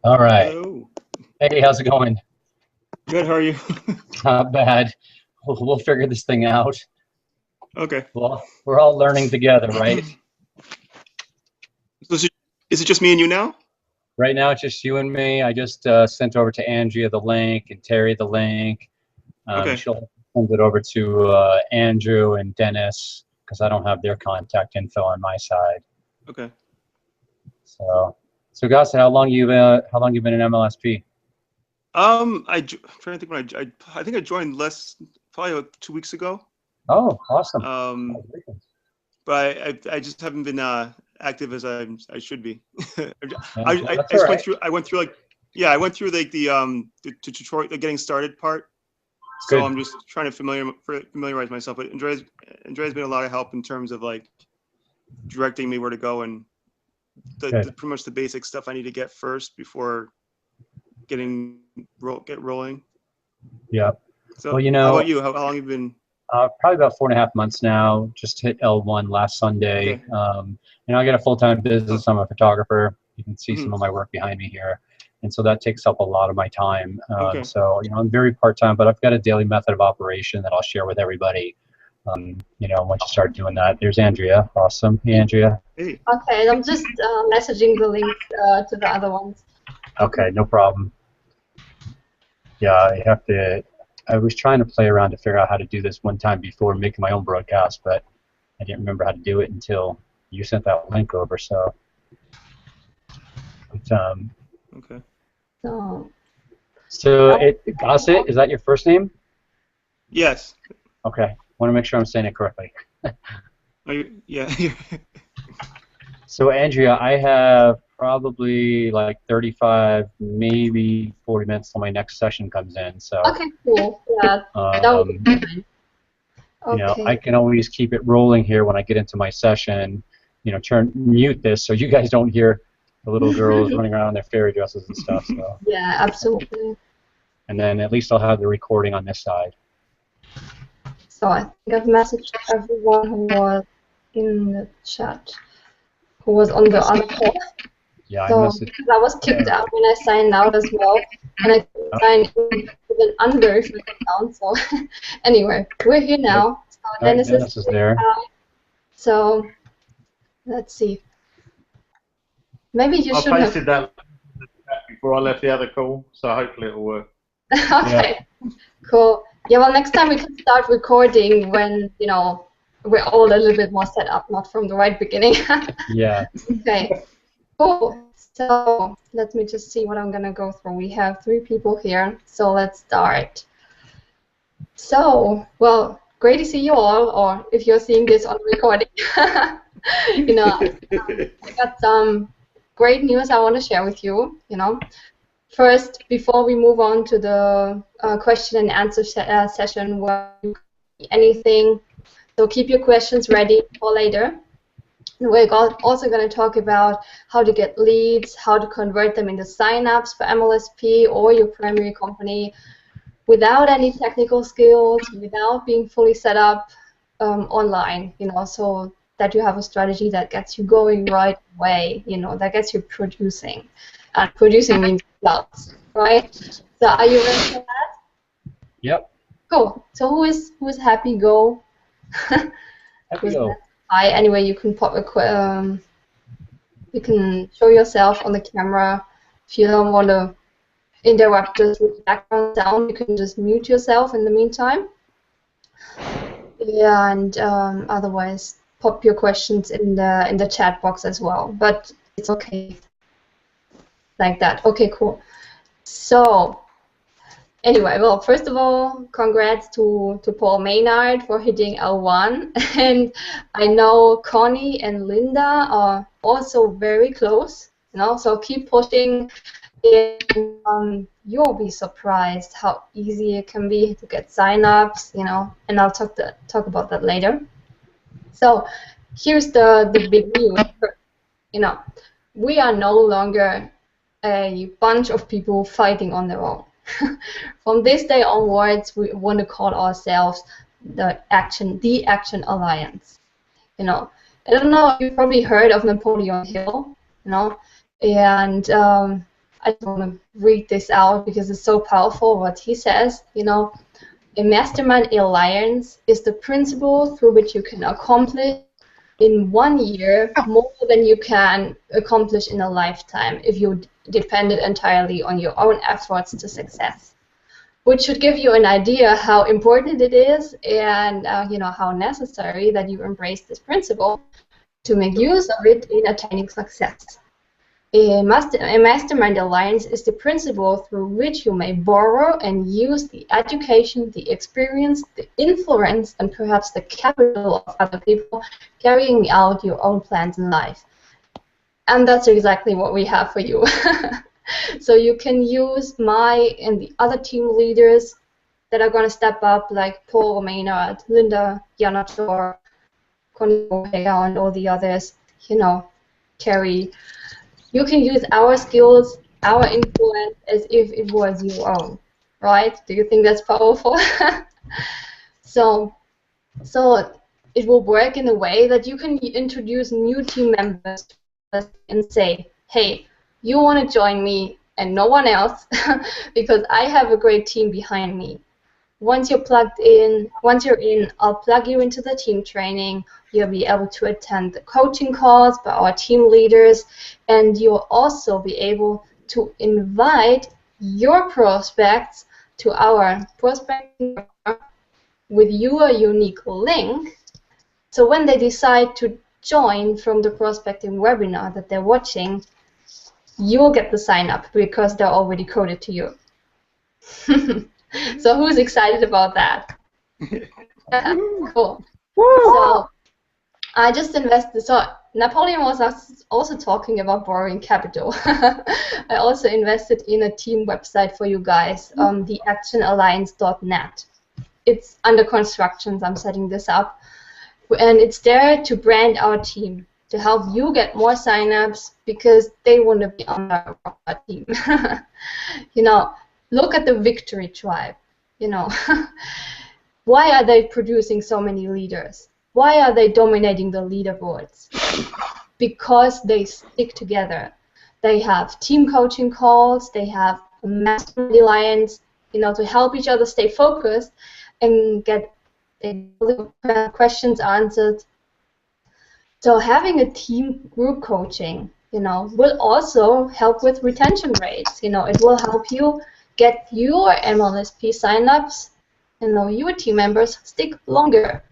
All right. Hello. Hey, how's it going? Good. How are you? Not bad. We'll figure this thing out. Okay. Well, we're all learning together, right? So is it just me and you now? Right now, it's just you and me. I just sent over to Andrea the link and Terry the link. Okay. She'll send it over to Andrew and Dennis because I don't have their contact info on my side. Okay. So, so guys, how long you been in MLSP? I'm trying to think I think I joined less probably about 2 weeks ago. Oh, awesome. Um, but I just haven't been active as I should be. I, Yeah, well, I that's all just right. I went through like yeah I went through like the tutorial the getting started part. So Good, I'm just trying to familiarize myself. But Andrea's been a lot of help in terms of like directing me where to go and good. pretty much the basic stuff I need to get first before get rolling. Yeah. Well, So how about you? How long have you been? Probably about 4.5 months now. Just hit L1 last Sunday. Okay. I get a full-time Oh. business. I'm a photographer. You can see some Hmm. of my work behind me here, and so that takes up a lot of my time. Okay. I'm very part-time, but I've got a daily method of operation that I'll share with everybody. Once you start doing that, there's Andrea. Awesome. Hey, Andrea. Hey. Okay, I'm just messaging the links to the other ones. Okay, no problem. Yeah, I have to. I was trying to play around to figure out how to do this one time before making my own broadcast, but I didn't remember how to do it until you sent that link over. But, um, So, so now, it Gossett, is that your first name? Yes. Okay, want to make sure I'm saying it correctly. Yeah. So Andrea, I have probably like 35, maybe 40 minutes till my next session comes in. So, okay, cool. Yeah, that would um, be fine. Okay. I can always keep it rolling here when I get into my session. Mute this so you guys don't hear the little girls running around in their fairy dresses and stuff. So, Yeah, absolutely. and then at least I'll have the recording on this side. So I think I've messaged everyone who was in the chat, who was on the other call. Yeah, I So messaged. because I was kicked out when I signed out as well, and I couldn't sign in with an unverified account. So anyway, we're here Yep. now. So All right, Dennis is Dennis is saying there. hi. So let's see. Maybe you I should have. pasted that before I left the other call, so hopefully it'll work. Okay, cool. Yeah, well, next time we can start recording when, we're all a little bit more set up, not from the right beginning. Yeah. Okay, cool. So let me just see what I'm gonna go through. We have 3 people here, so let's start. So, well, great to see you all, or if you're seeing this on recording. I got some great news I want to share with you. First, before we move on to the question and answer session where you can see anything, so keep your questions ready for later. And we're also going to talk about how to get leads, how to convert them into signups for MLSP or your primary company without any technical skills, without being fully set up online, so that you have a strategy that gets you going right away, that gets you producing. And producing means results, right? So are you ready for that? Yep. Cool. So who is happy? Go. Happy Who's go. that? Hi. Anyway, you can you can show yourself on the camera. If you don't want to interrupt us with background sound, you can just mute yourself in the meantime. Yeah, and otherwise pop your questions in the chat box as well. But it's okay like that. Okay, cool. So anyway, well, first of all, congrats to Paul Maynard for hitting L1, and I know Connie and Linda are also very close. So keep pushing. And you'll be surprised how easy it can be to get signups, and I'll talk about that later. So here's the big news. We are no longer a bunch of people fighting on their own. From this day onwards, we want to call ourselves the Action Alliance. I don't know, you've probably heard of Napoleon Hill, and I just want to read this out because it's so powerful what he says. You know, a mastermind alliance is the principle through which you can accomplish in 1 year more than you can accomplish in a lifetime if you depended entirely on your own efforts to success. Which should give you an idea how important it is and you know, how necessary that you embrace this principle to make use of it in attaining success. A mastermind alliance is the principle through which you may borrow and use the education, the experience, the influence, and perhaps the capital of other people carrying out your own plans in life. And that's exactly what we have for you. So you can use my and the other team leaders that are going to step up, like Paul Maynard, Linda Yanator, Connie O'Hara, and all the others, you know, Carrie. You can use our skills, our influence, as if it was your own, right? Do you think that's powerful? So it will work in a way that you can introduce new team members and say, hey, you want to join me and no one else because I have a great team behind me. Once you're in, I'll plug you into the team training. You'll be able to attend the coaching calls by our team leaders, and you'll also be able to invite your prospects to our prospecting with your unique link. So when they decide to join from the prospecting webinar that they're watching, you'll get the sign up because they're already coded to you. So who's excited about that? Cool. So I just invested. So Napoleon was also talking about borrowing capital. I also invested in a team website for you guys, theactionalliance.net. It's under construction. I'm setting this up, and it's there to brand our team, to help you get more signups because they want to be on our team. You know, look at the Victory Tribe. You know, why are they producing so many leaders? Why are they dominating the leaderboards? Because they stick together. They have team coaching calls. They have a mastermind alliance, you know, to help each other stay focused and get questions answered. So having a team group coaching, you know, will also help with retention rates. You know, it will help you get your MLSP signups, you know, your team members stick longer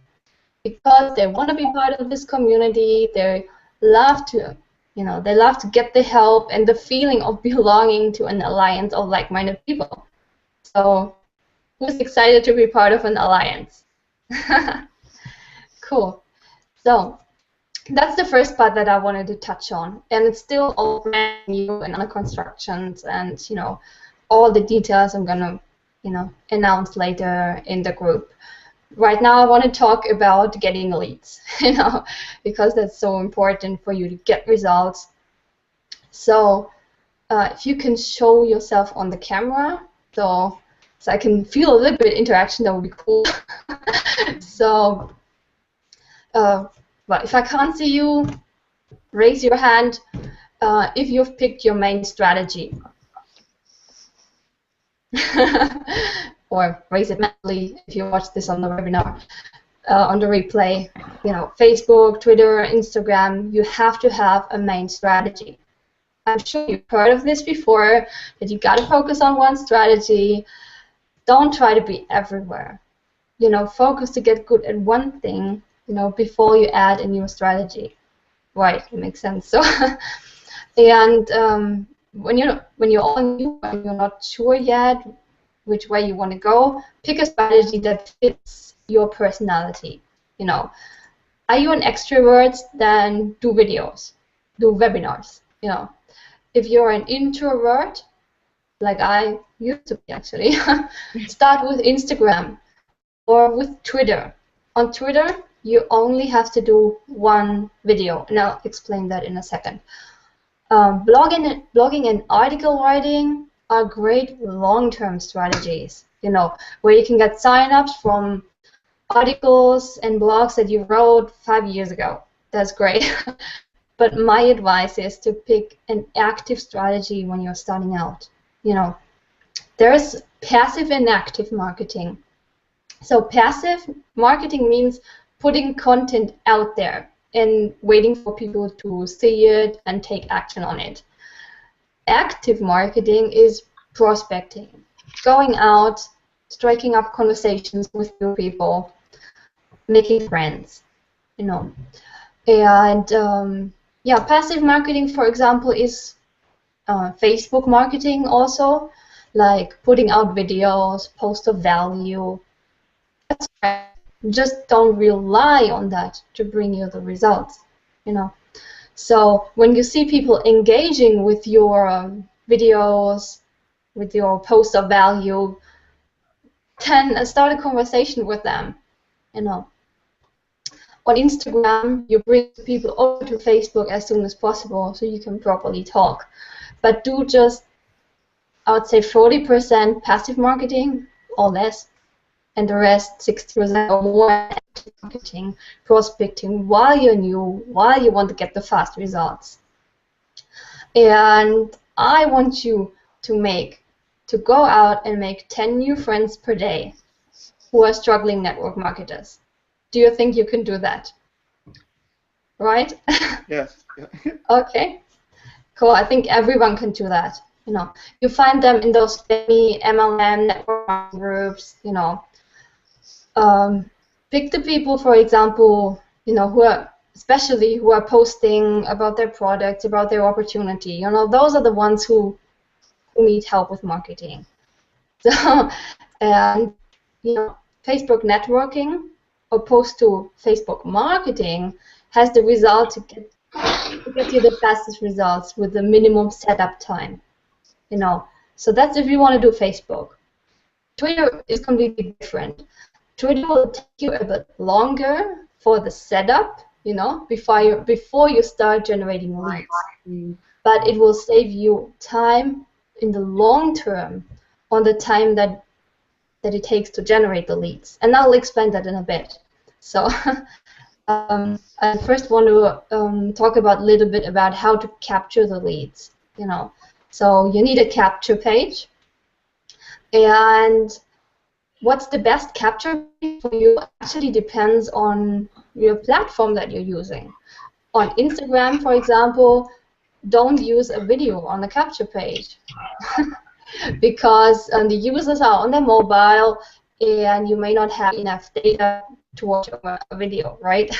because they want to be part of this community. They love to, you know, they love to get the help and the feeling of belonging to an alliance of like-minded people. So who's excited to be part of an alliance? Cool. So that's the first part that I wanted to touch on, and it's still all brand new and under constructions, and you know, all the details I'm gonna, you know, announce later in the group. Right now, I want to talk about getting leads, you know, because that's so important for you to get results. So, if you can show yourself on the camera, so I can feel a little bit of interaction, that would be cool. So. But if I can't see you, raise your hand if you've picked your main strategy. Or raise it mentally if you watch this on the webinar, on the replay. You know, Facebook, Twitter, Instagram, you have to have a main strategy. I'm sure you've heard of this before, that you got to focus on one strategy. Don't try to be everywhere. You know, focus to get good at one thing, you know, before you add a new strategy. Right, it makes sense. So, and when you're all new and you're not sure yet which way you want to go, pick a strategy that fits your personality. You know, are you an extrovert? Then do videos, do webinars. You know, if you're an introvert, like I used to be actually, start with Instagram or with Twitter. On Twitter, you only have to do one video, and I'll explain that in a second. Blogging and article writing are great long-term strategies, you know, where you can get signups from articles and blogs that you wrote 5 years ago. That's great. But my advice is to pick an active strategy when you're starting out. You know, there's passive and active marketing. So passive marketing means putting content out there and waiting for people to see it and take action on it. Active marketing is prospecting, going out, striking up conversations with new people, making friends, you know. And yeah, passive marketing, for example, is Facebook marketing also, like putting out videos, post of value. That's right. Just don't rely on that to bring you the results, you know. So when you see people engaging with your videos, with your post of value, then start a conversation with them, you know. On Instagram, you bring people over to Facebook as soon as possible so you can properly talk. But do just, I would say, 40% passive marketing or less, and the rest, 60% or more, active marketing, prospecting while you're new, while you want to get the fast results. And I want you to go out and make 10 new friends per day who are struggling network marketers. Do you think you can do that? Right? Yes. Yeah. Okay. Cool. I think everyone can do that. You know, you find them in those spammy MLM network marketing groups. You know, pick the people, for example, you know, especially who are posting about their products, about their opportunity. You know, those are the ones who need help with marketing. So, and you know, Facebook networking opposed to Facebook marketing has the result to get you the fastest results with the minimum setup time. You know, so that's if you want to do Facebook. Twitter is completely different. Twitter will take you a bit longer for the setup, you know, before you start generating leads. But it will save you time in the long term on the time that it takes to generate the leads. And I'll explain that in a bit. So I first want to talk about a little bit about how to capture the leads, you know. So you need a capture page. And what's the best capture page for you actually depends on your platform that you're using. On Instagram, for example, don't use a video on the capture page because the users are on their mobile and you may not have enough data to watch a video, right?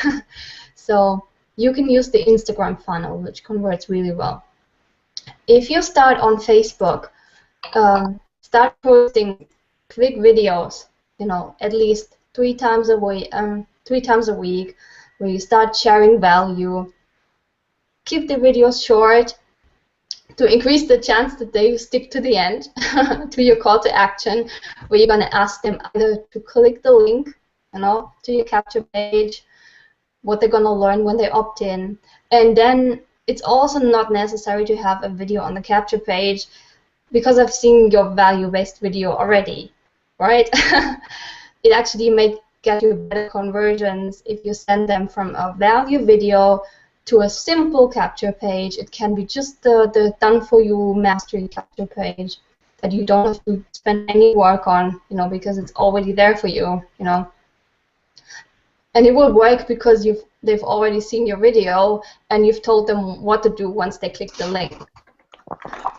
So you can use the Instagram funnel, which converts really well. If you start on Facebook, start posting quick videos, you know, at least 3 times a week, where you start sharing value. Keep the videos short to increase the chance that they stick to the end, to your call to action, where you're going to ask them either to click the link, you know, to your capture page, what they're going to learn when they opt in. And then it's also not necessary to have a video on the capture page because I've seen your value-based video already, right? It actually may get you better conversions if you send them from a value video to a simple capture page. It can be just the done-for-you mastery capture page that you don't have to spend any work on, you know, because it's already there for you, you know. And it will work because they've already seen your video and you've told them what to do once they click the link.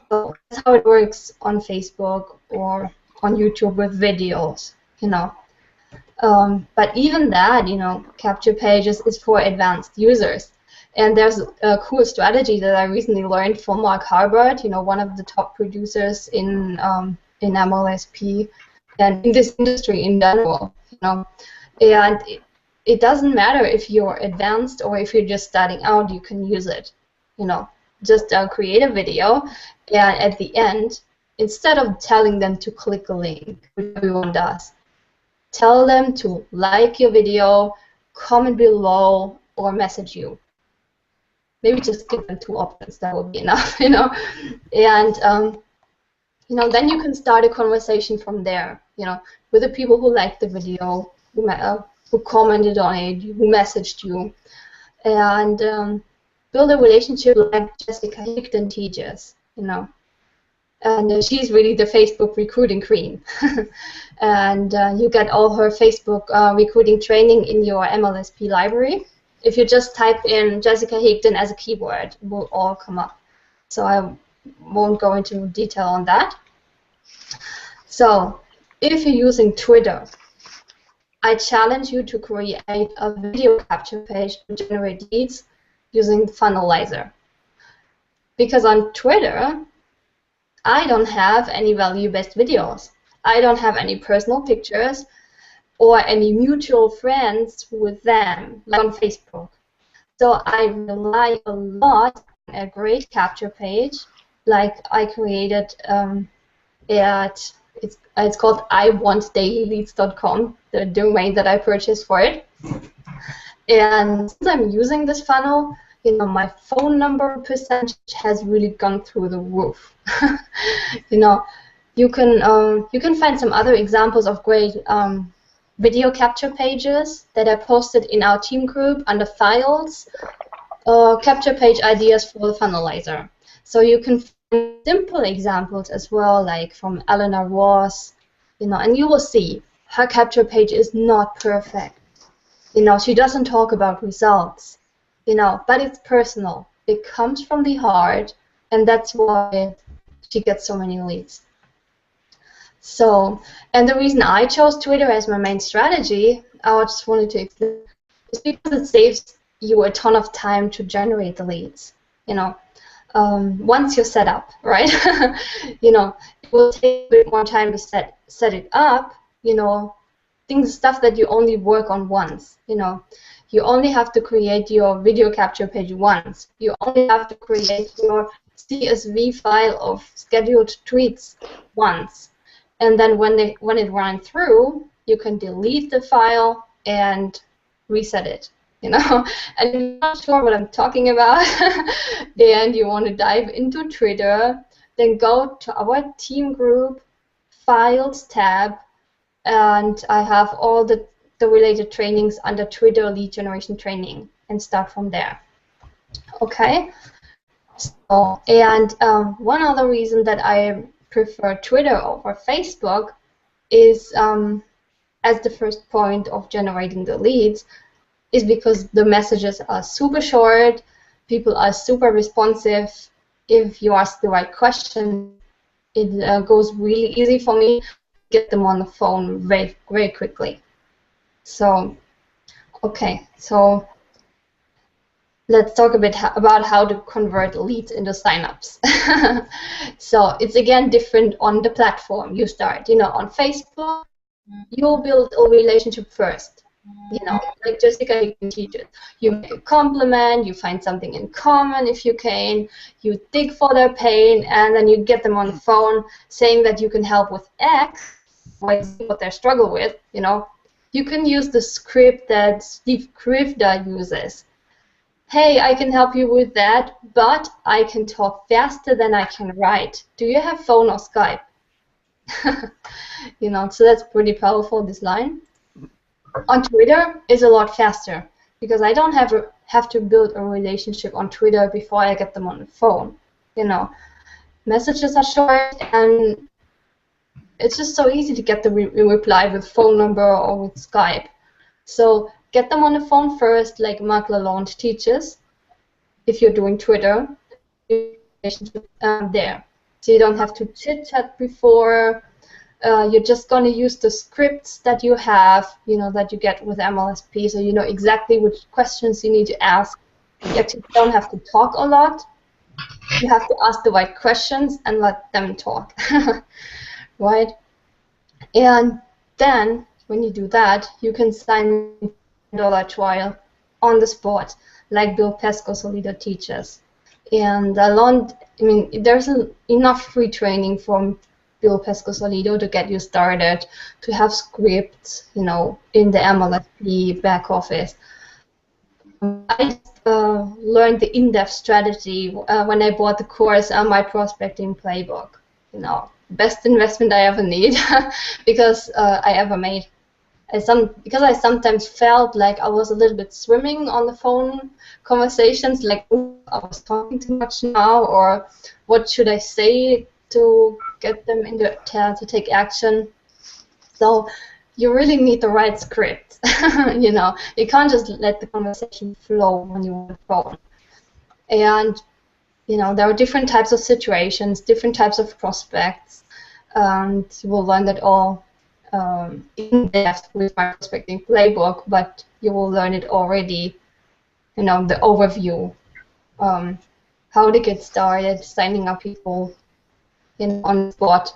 So that's how it works on Facebook or on YouTube with videos, you know. But even that, you know, capture pages is for advanced users. And there's a cool strategy that I recently learned from Mark Harbert, you know, one of the top producers in MLSP and in this industry in general, you know. And it doesn't matter if you're advanced or if you're just starting out, you can use it, you know. Just create a video, and at the end, instead of telling them to click a link, which everyone does, tell them to like your video, comment below, or message you. Maybe just give them 2 options. That would be enough, you know. And you know, then you can start a conversation from there, you know, with the people who liked the video, who commented on it, who messaged you, and build a relationship like Jessica Higdon teaches, you know. And she's really the Facebook recruiting queen. And you get all her Facebook recruiting training in your MLSP library. If you just type in Jessica Higdon as a keyword, it will all come up. So I won't go into detail on that. So if you're using Twitter, I challenge you to create a video capture page to generate leads using Funnelizer. Because on Twitter, I don't have any value-based videos. I don't have any personal pictures or any mutual friends with them, like on Facebook. So I rely a lot on a great capture page, like I created it's called iwantdailyleads.com, the domain that I purchased for it. And since I'm using this funnel, you know, my phone number percentage has really gone through the roof. You know, you can find some other examples of great video capture pages that I posted in our team group under files, capture page ideas for the Funnelizer. So you can find simple examples as well, like from Eleanor Ross, you know, and you will see her capture page is not perfect. You know, she doesn't talk about results, you know, but it's personal. It comes from the heart, and that's why she gets so many leads. So, and the reason I chose Twitter as my main strategy, I just wanted to explain, is because it saves you a ton of time to generate the leads. You know, once you're set up, right? You know, it will take a bit more time to set it up. You know, stuff that you only work on once. You know, you only have to create your video capture page once. You only have to create your CSV file of scheduled tweets once. And then when it runs through, you can delete the file and reset it. You know, and if you're not sure what I'm talking about, and you want to dive into Twitter, then go to our team group, Files tab, and I have all the related trainings under Twitter lead generation training, and start from there. Okay. So, and one other reason that I prefer Twitter over Facebook is, as the first point of generating the leads, is because the messages are super short, people are super responsive. If you ask the right question, it goes really easy for me to get them on the phone very, very quickly. So, okay, so let's talk a bit about how to convert leads into signups. So it's again different on the platform you start. You know, on Facebook, you'll build a relationship first. You know, like Jessica teaches. You make a compliment, you find something in common if you can, you dig for their pain, and then you get them on the phone saying that you can help with X, what they struggle with. You know, you can use the script that Steve Krivda uses. Hey, I can help you with that, but I can talk faster than I can write. Do you have phone or Skype? You know, so that's pretty powerful, this line. On Twitter, it's a lot faster because I don't have to build a relationship on Twitter before I get them on the phone. You know, messages are short, and it's just so easy to get the reply with phone number or with Skype. So get them on the phone first, like Mark Lalonde teaches, if you're doing Twitter, there. So you don't have to chit-chat before. You're just going to use the scripts that you have, you know, that you get with MLSP, so you know exactly which questions you need to ask. You actually don't have to talk a lot. You have to ask the right questions and let them talk, right? And then, when you do that, you can sign $1 trial on the spot, like Bill Pesco-Solido teaches. And there's enough free training from Bill Pesco-Solido to get you started, to have scripts, you know, in the MLSP back office. I learned the in-depth strategy when I bought the course on my prospecting playbook. You know, best investment I ever made because I ever made. Because I sometimes felt like I was a little bit swimming on the phone conversations, like, oh, I was talking too much now, or what should I say to get them to take action. So you really need the right script. You know, you can't just let the conversation flow when you're on the phone. And you know, there are different types of situations, different types of prospects, and you will learn that all in depth with my prospecting playbook. But you will learn it already, you know, the overview, how to get started, signing up people, you know, on the spot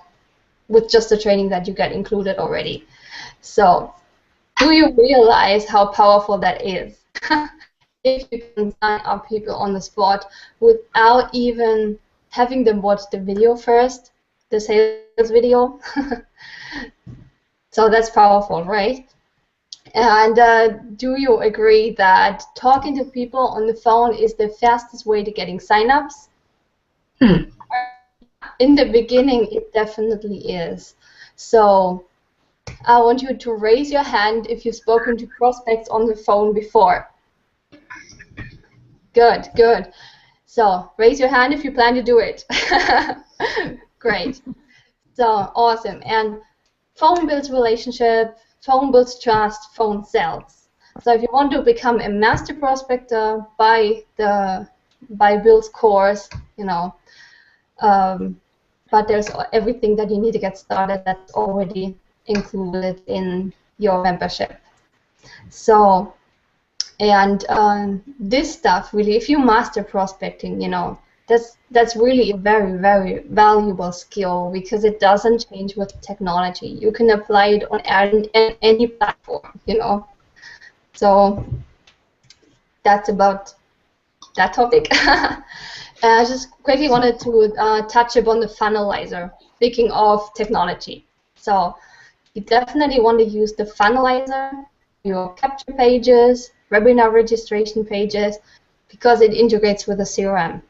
with just the training that you get included already. So, do you realize how powerful that is? If you can sign up people on the spot without even having them watch the video first, the sales video. So that's powerful, right? And do you agree that talking to people on the phone is the fastest way to getting signups? In the beginning, it definitely is. So I want you to raise your hand if you've spoken to prospects on the phone before. Good, good. So raise your hand if you plan to do it. Great. So awesome. And phone builds relationship, phone builds trust, phone sells. So if you want to become a master prospector, buy Bill's course, you know. But there's everything that you need to get started that's already included in your membership. So, and this stuff really, if you master prospecting, you know, that's really a very, very valuable skill because it doesn't change with technology. You can apply it on any platform, you know. So that's about that topic. I just quickly wanted to touch upon the funnelizer, speaking of technology. So you definitely want to use the funnelizer, your capture pages, webinar registration pages, because it integrates with the CRM.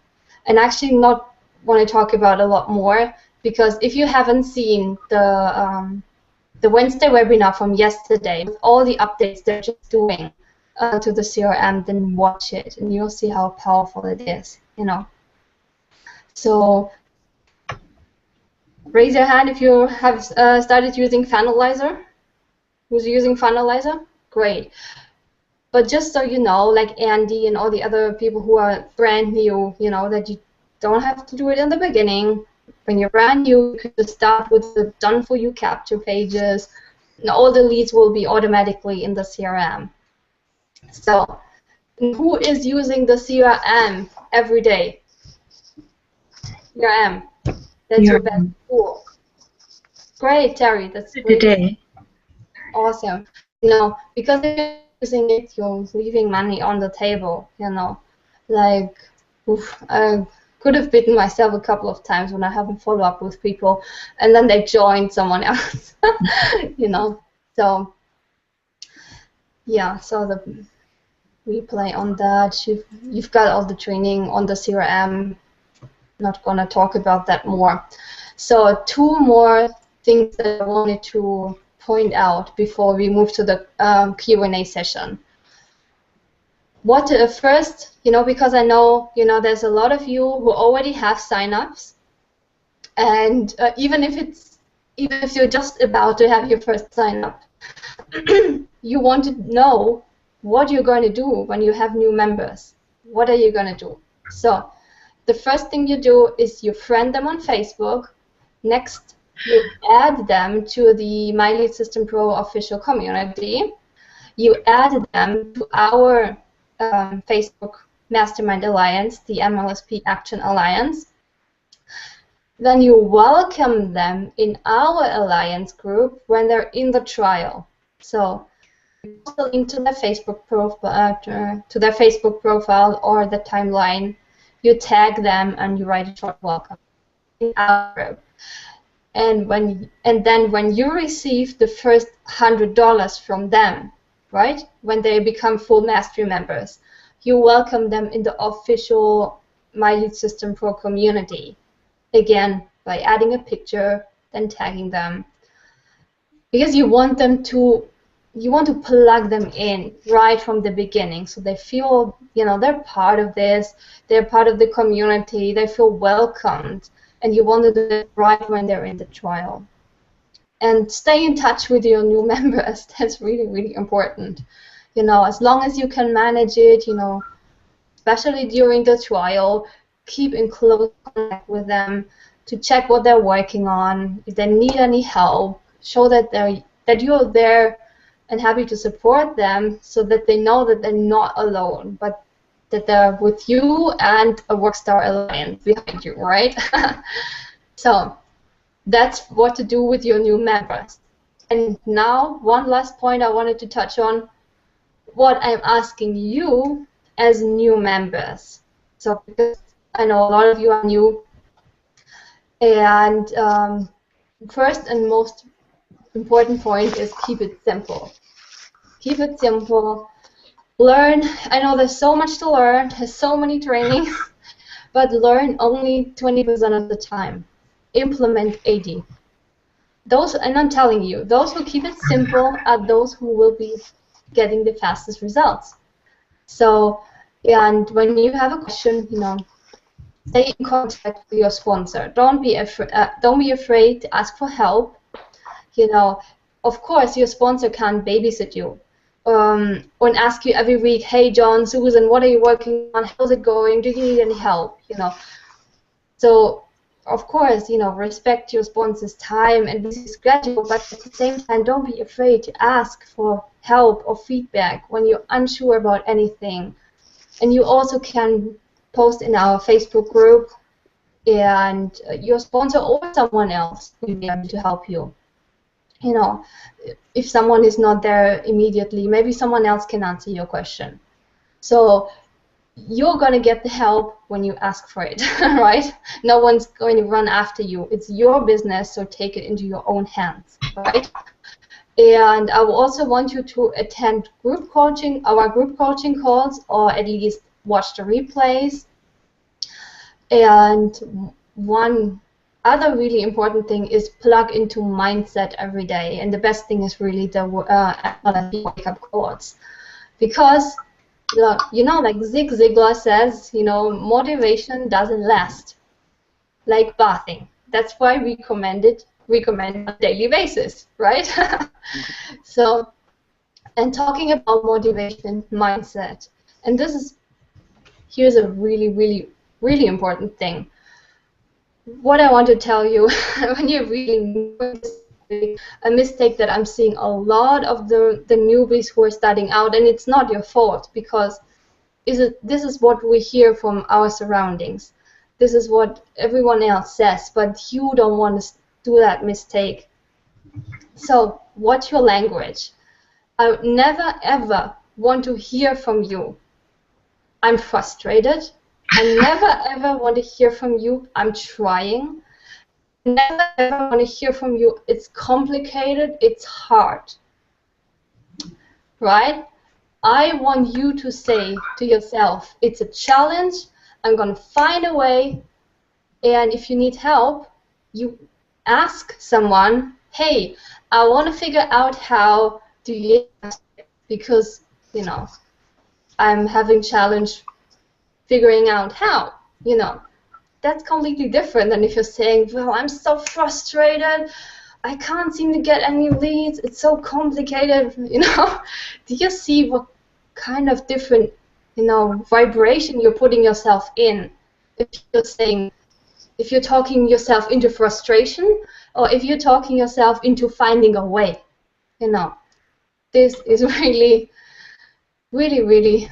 And actually not want to talk about a lot more, because if you haven't seen the Wednesday webinar from yesterday, with all the updates they're just doing to the CRM, then watch it, and you'll see how powerful it is, you know. So raise your hand if you have started using Funnelizer. Who's using Funnelizer? Great. But just so you know, like Andy and all the other people who are brand new, you know, that you don't have to do it in the beginning. When you're brand new, you can just start with the done-for-you capture pages, and all the leads will be automatically in the CRM. So, who is using the CRM every day? CRM. That's your best tool. Great, Terry. That's great. Today. Awesome. You know, because if you're using it, you're leaving money on the table. You know, like, oof, I could have bitten myself a couple of times when I haven't followed up with people, and then they joined someone else. You know, so yeah. So the replay on that. You've got all the training on the CRM. Not going to talk about that more. So two more things that I wanted to point out before we move to the Q&A session. What first, you know, because I know, you know, there's a lot of you who already have signups, and even if you're just about to have your first sign up, you want to know what you're going to do when you have new members. What are you going to do? So the first thing you do is you friend them on Facebook. Next, you add them to the My Lead System Pro official community. You add them to our Facebook Mastermind Alliance, the MLSP Action Alliance. Then you welcome them in our alliance group when they're in the trial. So you post the link to their Facebook profile or the timeline. You tag them and you write a short welcome in our group. And then when you receive the first $100 from them, right, when they become full mastery members, you welcome them in the official My Lead System Pro community. Again, by adding a picture, then tagging them. Because you want them to you want to plug them in right from the beginning, so they feel, you know, they're part of this, they're part of the community, they feel welcomed, and you want to do it right when they're in the trial. And stay in touch with your new members. That's really, really important. You know, as long as you can manage it, you know, especially during the trial, keep in close contact with them to check what they're working on. If they need any help, show that you're there and happy to support them, so that they know that they're not alone, but that they're with you and a Workstar Alliance behind you, right? So that's what to do with your new members. And now, one last point I wanted to touch on, what I'm asking you as new members. So because I know a lot of you are new, and first and most important point is keep it simple. Keep it simple. Learn. I know there's so much to learn. There's so many trainings, but learn only 20% of the time. Implement 80. Those, and I'm telling you, those who keep it simple are those who will be getting the fastest results. So, and when you have a question, you know, stay in contact with your sponsor. Don't be afraid to ask for help. You know, of course, your sponsor can't babysit you and ask you every week, hey, John, Susan, what are you working on? How's it going? Do you need any help? You know, so of course, you know, respect your sponsor's time and busy schedule, but at the same time, don't be afraid to ask for help or feedback when you're unsure about anything. And you also can post in our Facebook group, and your sponsor or someone else will be able to help you. You know, if someone is not there immediately, maybe someone else can answer your question. So you're going to get the help when you ask for it, right? No one's going to run after you. It's your business, so take it into your own hands, right? And I will also want you to attend group coaching, our group coaching calls, or at least watch the replays. And one other really important thing is plug into mindset every day. And the best thing is really the wake-up calls. Because, you know, like Zig Ziglar says, you know, motivation doesn't last. Like bathing. That's why we recommend on a daily basis, right? So, and talking about motivation, mindset, and here's a really, really, really important thing. What I want to tell you, when you're reading a mistake that I'm seeing a lot of the newbies who are starting out, and it's not your fault, because this is what we hear from our surroundings. This is what everyone else says, but you don't want to do that mistake. So watch your language. I would never ever want to hear from you, I'm frustrated. I never ever want to hear from you, I'm trying. Never ever want to hear from you, it's complicated, it's hard. Right? I want you to say to yourself, it's a challenge, I'm going to find a way, and if you need help, you ask someone, hey, I want to figure out how do you, because, you know, I'm having challenge figuring out how, you know. That's completely different than if you're saying, well, I'm so frustrated, I can't seem to get any leads, it's so complicated, you know. Do you see what kind of different, you know, vibration you're putting yourself in if you're saying, if you're talking yourself into frustration, or if you're talking yourself into finding a way, you know. This is really, really, really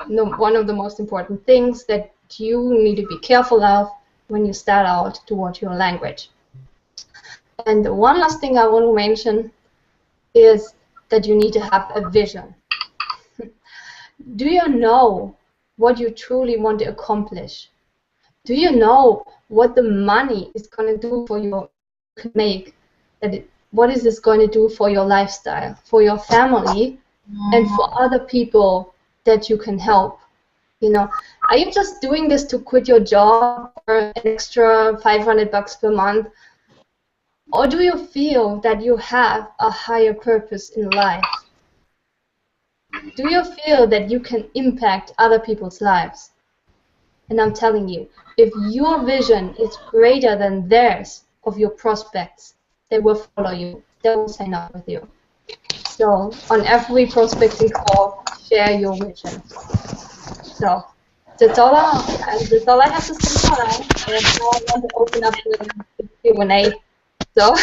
one of the most important things that you need to be careful of when you start out to watch your language. And one last thing I want to mention is that you need to have a vision. Do you know what you truly want to accomplish? Do you know what the money is going to do for your what is this going to do for your lifestyle, for your family, and for other people that you can help? You know, are you just doing this to quit your job for an extra $500 per month? Or do you feel that you have a higher purpose in life? Do you feel that you can impact other people's lives? And I'm telling you, if your vision is greater than theirs of your prospects, they will follow you. They will sign up with you. So on every prospecting call, share your vision. So that's all I have to say for now. And now I want to open up the Q&A. So,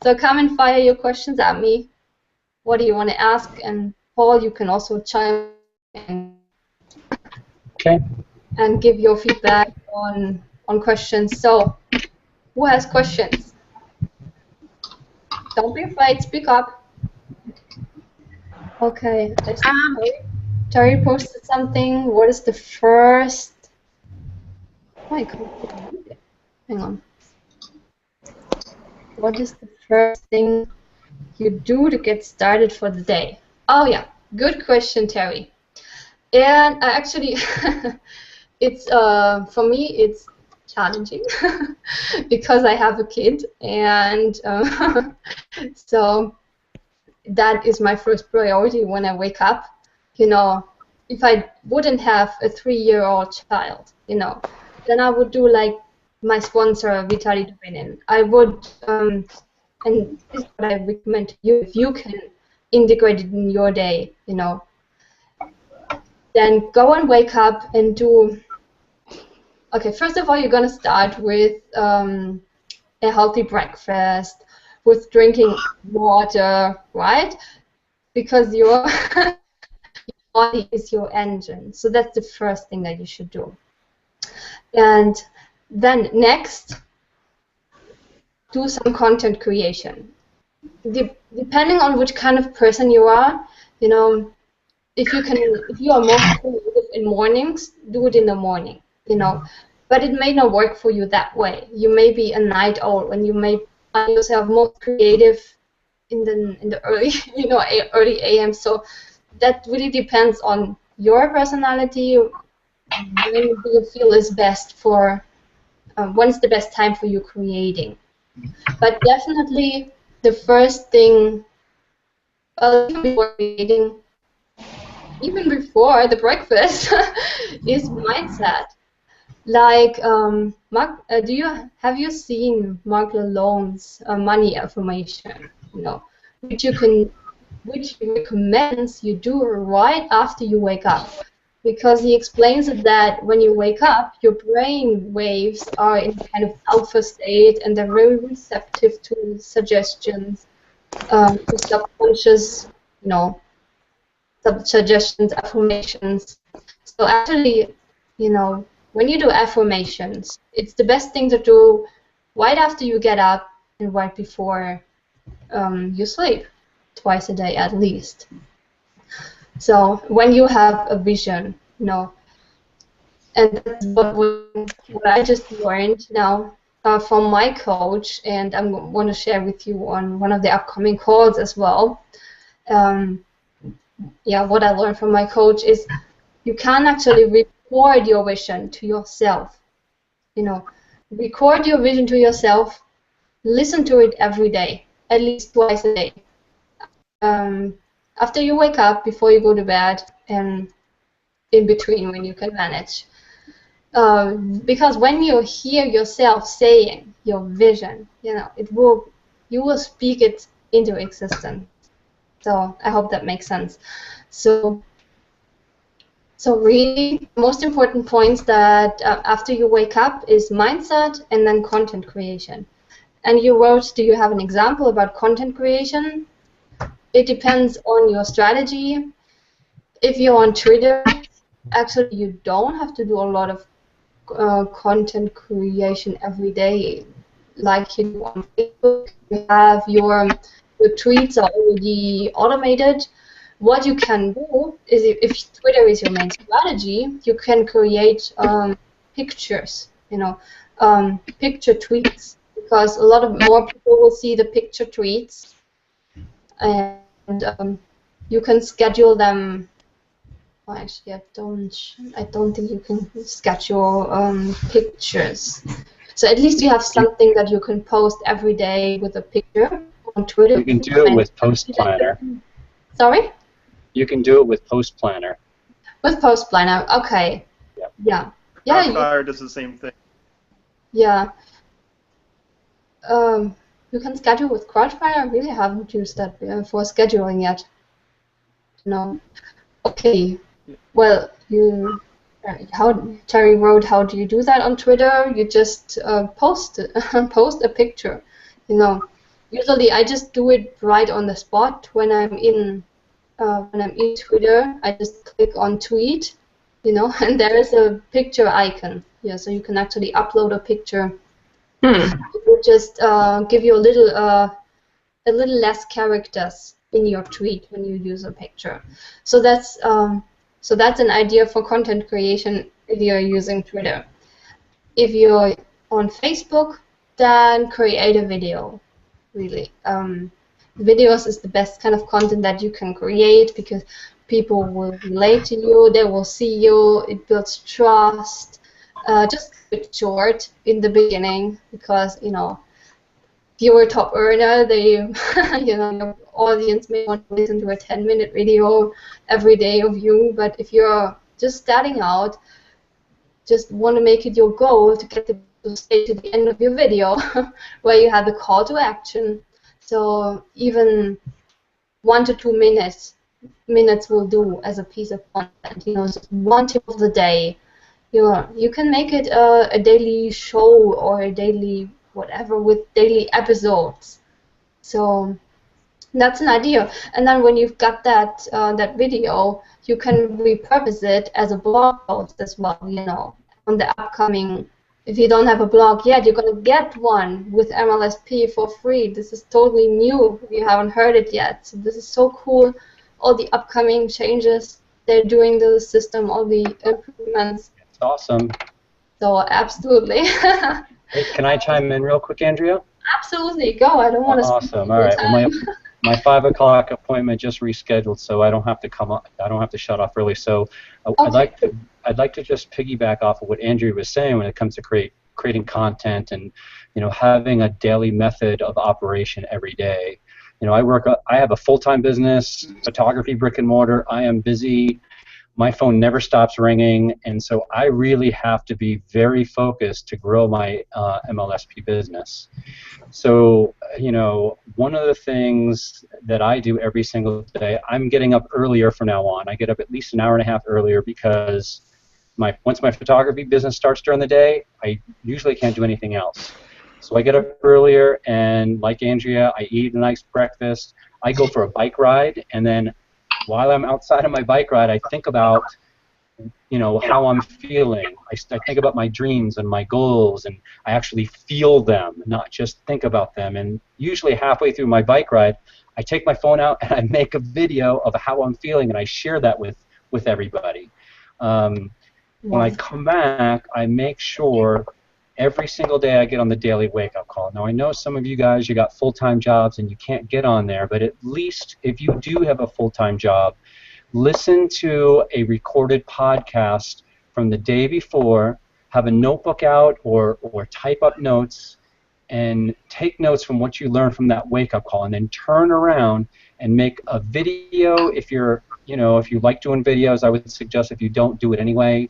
so come and fire your questions at me. What do you want to ask? And Paul, you can also chime in Okay. and give your feedback on questions. So, who has questions? Don't be afraid. Speak up. Okay. Terry posted something. What is the first? Oh, I can't read it. Hang on. What is the first thing you do to get started for the day? Oh yeah, good question, Terry. And actually, it's for me it's challenging because I have a kid, and so that is my first priority when I wake up. You know, if I wouldn't have a 3-year-old child, you know, then I would do like my sponsor, Vitaly Dubinin. I would, and this is what I recommend to you, if you can integrate it in your day, you know, then go and wake up and do, okay, first of all, you're going to start with a healthy breakfast, with drinking water, right? Because your body is your engine. So that's the first thing that you should do. And then next, do some content creation. Depending on which kind of person you are, you know, if you are more creative in mornings, do it in the morning, you know. But it may not work for you that way. You may be a night owl, and you may find yourself more creative in the early, you know, early AM. So that really depends on your personality. When do you feel is best for? When's the best time for you creating? But definitely the first thing, before creating, even before the breakfast, is mindset. Like, Mark, have you seen Mark Lalone's money affirmation? You know, which he recommends you do right after you wake up, because he explains that when you wake up, your brain waves are in kind of alpha state, and they're very receptive to suggestions, to subconscious, you know, suggestions, affirmations. So actually, you know, when you do affirmations, it's the best thing to do right after you get up and right before you sleep, twice a day at least. So when you have a vision, you know, and that's what I just learned now from my coach, and I'm going to share with you on one of the upcoming calls as well. Yeah, what I learned from my coach is you can actually record your vision to yourself. You know, record your vision to yourself, listen to it every day, at least twice a day. After you wake up, before you go to bed, and in between when you can manage. Because when you hear yourself saying your vision, you know, you will speak it into existence. So I hope that makes sense. So really, the most important points that after you wake up is mindset and then content creation. And you wrote, do you have an example about content creation? It depends on your strategy. If you're on Twitter, actually you don't have to do a lot of content creation every day like you do on Facebook. You have your tweets are already automated. What you can do is, if Twitter is your main strategy, you can create pictures, you know, picture tweets, because a lot of more people will see the picture tweets, and you can schedule them. Well, actually, I don't think you can schedule pictures. So at least you have something that you can post every day with a picture on Twitter. You can do it with Post Planner. Sorry? You can do it with Post Planner. With Post Planner, okay. Yep. Yeah. Yeah. Crossfire does the same thing. Yeah. You can schedule with Crossfire. I really haven't used that for scheduling yet. No. Okay. Well, Terry wrote, how do you do that on Twitter? You just post post a picture. You know, usually I just do it right on the spot when I'm in Twitter. I just click on tweet, you know, and there is a picture icon. Yeah, so you can actually upload a picture. It will just give you a little less characters in your tweet when you use a picture. So that's an idea for content creation if you're using Twitter. If you're on Facebook, then create a video. Really, videos is the best kind of content that you can create because people will relate to you. They will see you. It builds trust. Just keep it short in the beginning because if you're a top earner, your audience may want to listen to a 10-minute video every day of you. But if you're just starting out, just want to make it your goal to get to stay to the end of your video, where you have the call to action. So even 1 to 2 minutes will do as a piece of content. Just one tip of the day. You can make it a daily show or a daily whatever with daily episodes. So that's an idea. And then when you've got that video, you can repurpose it as a blog post as well. On the upcoming. If you don't have a blog yet, you're gonna get one with MLSP for free. This is totally new. If you haven't heard it yet, so this is so cool. All the upcoming changes they're doing to the system, all the improvements. It's awesome. So absolutely. Hey, can I chime in real quick, Andrea? Absolutely, go. I don't want to. Awesome. All right. Well, my 5 o'clock appointment just rescheduled, so I don't have to come up. I don't have to shut off early. So Okay. I'd like to just piggyback off of what Andrea was saying when it comes to creating content and having a daily method of operation every day. I have a full-time business, photography, brick and mortar. I am busy. My phone never stops ringing, and so I really have to be very focused to grow my MLSP business. So, one of the things that I do every single day, I'm getting up earlier from now on. I get up at least an hour and a half earlier because once my photography business starts during the day, I usually can't do anything else. So I get up earlier, and like Andrea, I eat a nice breakfast. I go for a bike ride, and then while I'm outside of my bike ride, I think about how I'm feeling. I think about my dreams and my goals, and I actually feel them, not just think about them. And usually halfway through my bike ride, I take my phone out and I make a video of how I'm feeling, and I share that with everybody. When I come back, I make sure every single day I get on the daily wake-up call. Now, I know some of you guys, you got full-time jobs and you can't get on there, but at least if you do have a full-time job, listen to a recorded podcast from the day before, have a notebook out or type up notes and take notes from what you learned from that wake-up call, and then turn around and make a video. If if you like doing videos, I would suggest if you don't, do it anyway.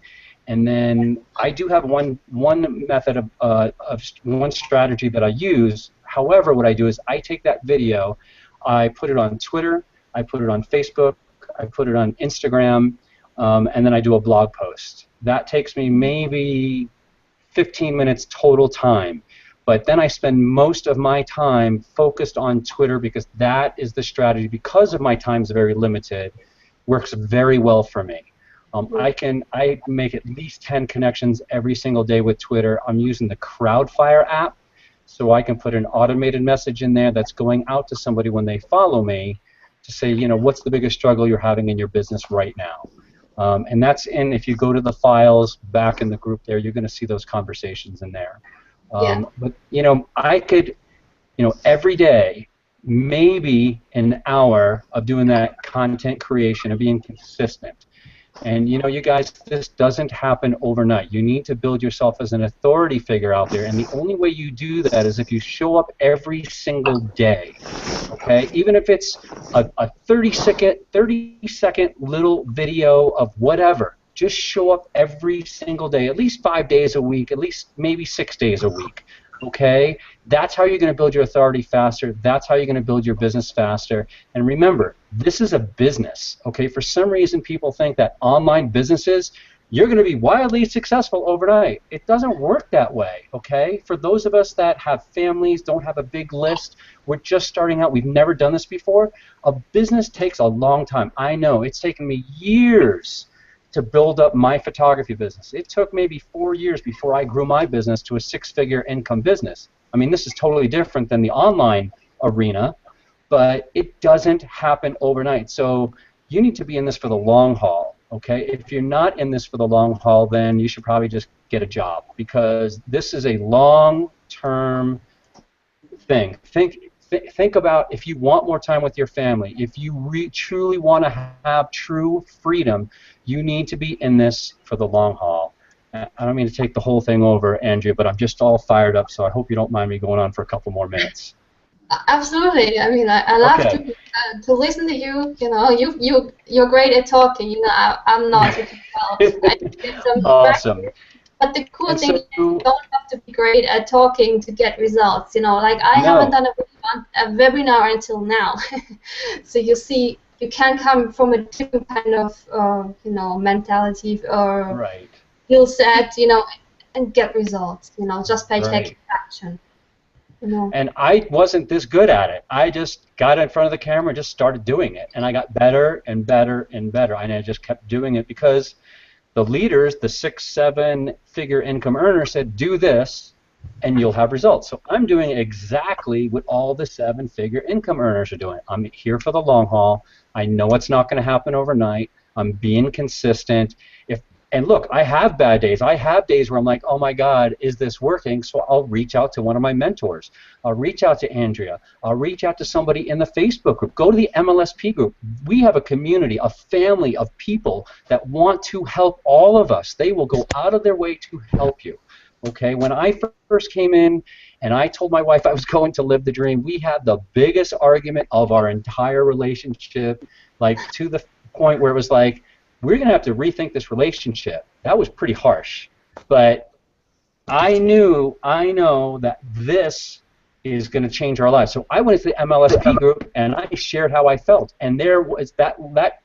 And then I do have one method of one strategy that I use. However, what I do is I take that video, I put it on Twitter, I put it on Facebook, I put it on Instagram, and then I do a blog post. That takes me maybe 15 minutes total time. But then I spend most of my time focused on Twitter because that is the strategy. Because of my time is very limited, works very well for me. I make at least 10 connections every single day with Twitter. I'm using the Crowdfire app, so I can put an automated message in there that's going out to somebody when they follow me to say, what's the biggest struggle you're having in your business right now? And that's if you go to the files back in the group there, you're going to see those conversations in there. But, I could, every day, maybe an hour of doing that content creation and being consistent. And you know, you guys, this doesn't happen overnight. You need to build yourself as an authority figure out there, and the only way you do that is if you show up every single day. Okay, even if it's a 30-second little video of whatever, just show up every single day, at least 5 days a week, at least maybe 6 days a week. Okay, that's how you're going to build your authority faster. That's how you're going to build your business faster. And remember, this is a business. Okay, for some reason people think that online businesses, you're going to be wildly successful overnight. It doesn't work that way. Okay, for those of us that have families, don't have a big list, we're just starting out, we've never done this before, a business takes a long time. I know, it's taken me years to build up my photography business. It took maybe 4 years before I grew my business to a 6-figure income business. I mean, this is totally different than the online arena, but it doesn't happen overnight. So you need to be in this for the long haul, okay? If you're not in this for the long haul, then you should probably just get a job, because this is a long-term thing. Think about, if you want more time with your family, if you truly want to have true freedom, you need to be in this for the long haul. I don't mean to take the whole thing over, Andrea, but I'm just all fired up, so I hope you don't mind me going on for a couple more minutes. Absolutely. I mean, I love Okay. to listen to you. You know, you're great at talking. You know, I'm not. You can tell. I get some Awesome. But the cool And thing so, is you don't have to be great at talking to get results. You know, like I haven't done a webinar until now. So you see, you can come from a different kind of, you know, mentality or right. skill set, you know, and get results, you know, just by Right. taking action. You know. And I wasn't this good at it. I just got in front of the camera and just started doing it. And I got better and better and better. And I just kept doing it because the leaders, the 6-7-figure income earners, said, do this and you'll have results. So I'm doing exactly what all the 7-figure income earners are doing. I'm here for the long haul. I know it's not going to happen overnight. I'm being consistent. And look, I have bad days. I have days where I'm like, oh my God, is this working? So I'll reach out to one of my mentors. I'll reach out to Andrea. I'll reach out to somebody in the Facebook group. Go to the MLSP group. We have a community, a family of people that want to help all of us. They will go out of their way to help you. Okay, when I first came in and I told my wife I was going to live the dream, we had the biggest argument of our entire relationship, like to the point where it was like, we're going to have to rethink this relationship. That was pretty harsh. But I know that this is going to change our lives. So I went to the MLSP group and I shared how I felt. And there was that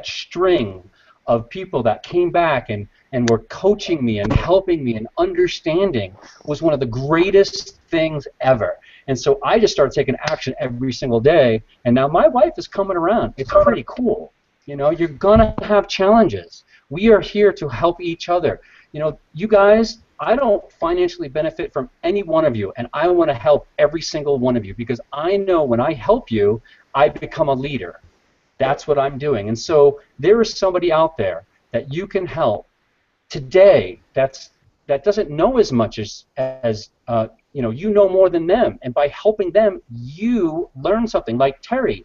string of people that came back and were coaching me and helping me and understanding was one of the greatest things ever. And so I just started taking action every single day. And now my wife is coming around. It's pretty cool. You know, you're going to have challenges. We are here to help each other. You know, you guys, I don't financially benefit from any one of you, and I want to help every single one of you because I know when I help you, I become a leader. That's what I'm doing. And so there is somebody out there that you can help today that doesn't know as much as you know more than them. And by helping them, you learn something. Like Terry,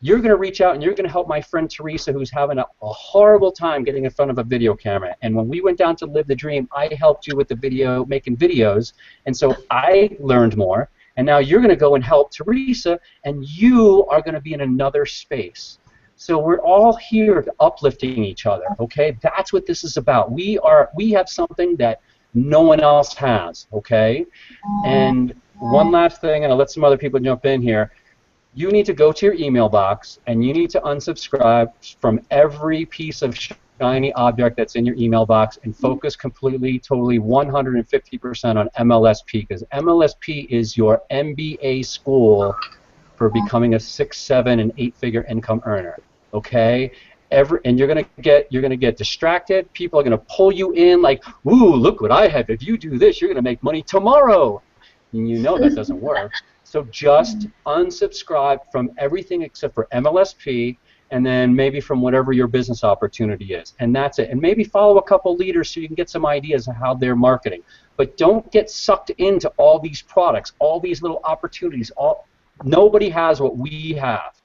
you're going to reach out and you're going to help my friend Teresa, who's having a horrible time getting in front of a video camera. And when we went down to Live the Dream, I helped you with the video, making videos. And so I learned more. And now you're going to go and help Teresa, and you are going to be in another space. So we're all here uplifting each other, okay? That's what this is about. We have something that no one else has, okay? And one last thing, and I'll let some other people jump in here. You need to go to your email box and you need to unsubscribe from every piece of shiny object that's in your email box and focus completely, totally, 150% on MLSP, because MLSP is your MBA school for becoming a 6, 7, and 8-figure income earner. Okay? And you're gonna get distracted. People are gonna pull you in like, ooh, look what I have. If you do this, you're gonna make money tomorrow. And you know that doesn't work. So just unsubscribe from everything except for MLSP, and then maybe from whatever your business opportunity is. And that's it. And maybe follow a couple leaders so you can get some ideas of how they're marketing. But don't get sucked into all these products, all these little opportunities. Nobody has what we have.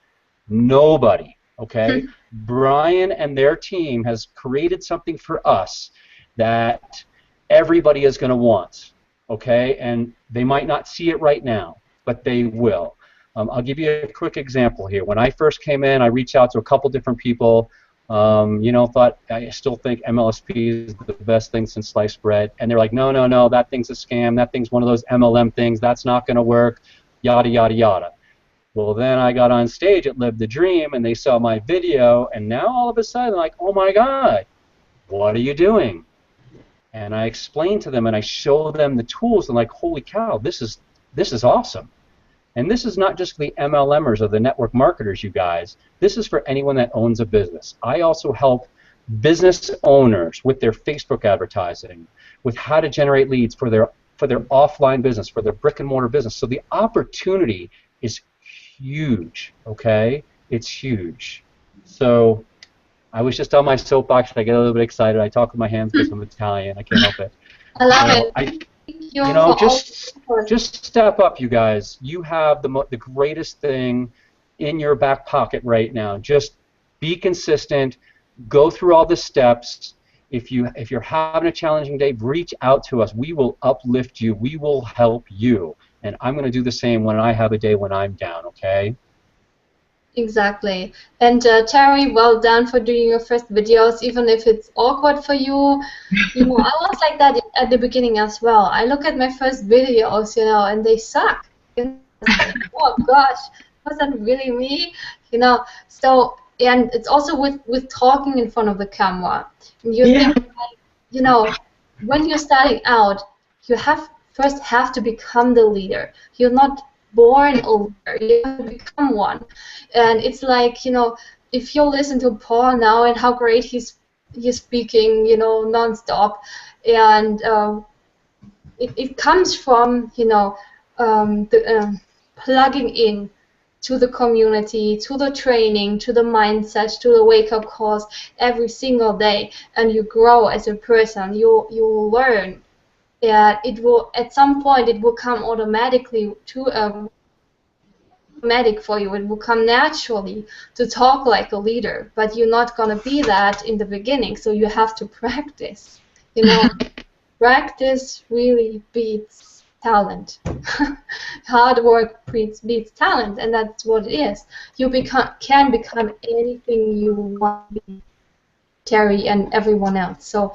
Nobody. Okay, Brian and their team has created something for us that everybody is going to want. Okay, and they might not see it right now, but they will. I'll give you a quick example here. When I first came in, I reached out to a couple different people. You know, I still think MLSP is the best thing since sliced bread, and they're like, no, no, no, that thing's a scam. That thing's one of those MLM things. That's not going to work. Yada yada yada. Well, then I got on stage at Live the Dream, and they saw my video, and now all of a sudden, like, oh my God, what are you doing? And I explain to them, and I show them the tools, and like, holy cow, this is awesome. And this is not just the MLMers or the network marketers, you guys. This is for anyone that owns a business. I also help business owners with their Facebook advertising, with how to generate leads for their offline business, for their brick and mortar business. So the opportunity is huge, okay? It's huge. So I was just on my soapbox. I get a little bit excited. I talk with my hands because I'm Italian. I can't help it. I love it. You know, just step up, you guys. You have the greatest thing in your back pocket right now. Just be consistent. Go through all the steps. If you're having a challenging day, reach out to us. We will uplift you. We will help you. And I'm going to do the same when I have a day when I'm down. Okay? Exactly. And Terry, well done for doing your first videos, even if it's awkward for you. You know, I was like that at the beginning as well. I look at my first videos, you know, and they suck. You know, oh gosh, was that really me? You know, so, and it's also with talking in front of the camera. You think, like, you know, when you're starting out, you first have to become the leader. You're not born a leader, you have to become one. And it's like, you know, if you listen to Paul now and how great he's speaking, you know, non-stop, and it comes from, you know, plugging in to the community, to the training, to the mindset, to the wake-up calls every single day, and you grow as a person. You learn. Yeah, it will, at some point it will come automatically automatic for you. It will come naturally to talk like a leader, but you're not going to be that in the beginning, so you have to practice. You know, practice really beats talent. Hard work beats talent, and that's what it is. You can become anything you want to be, Terry and everyone else. So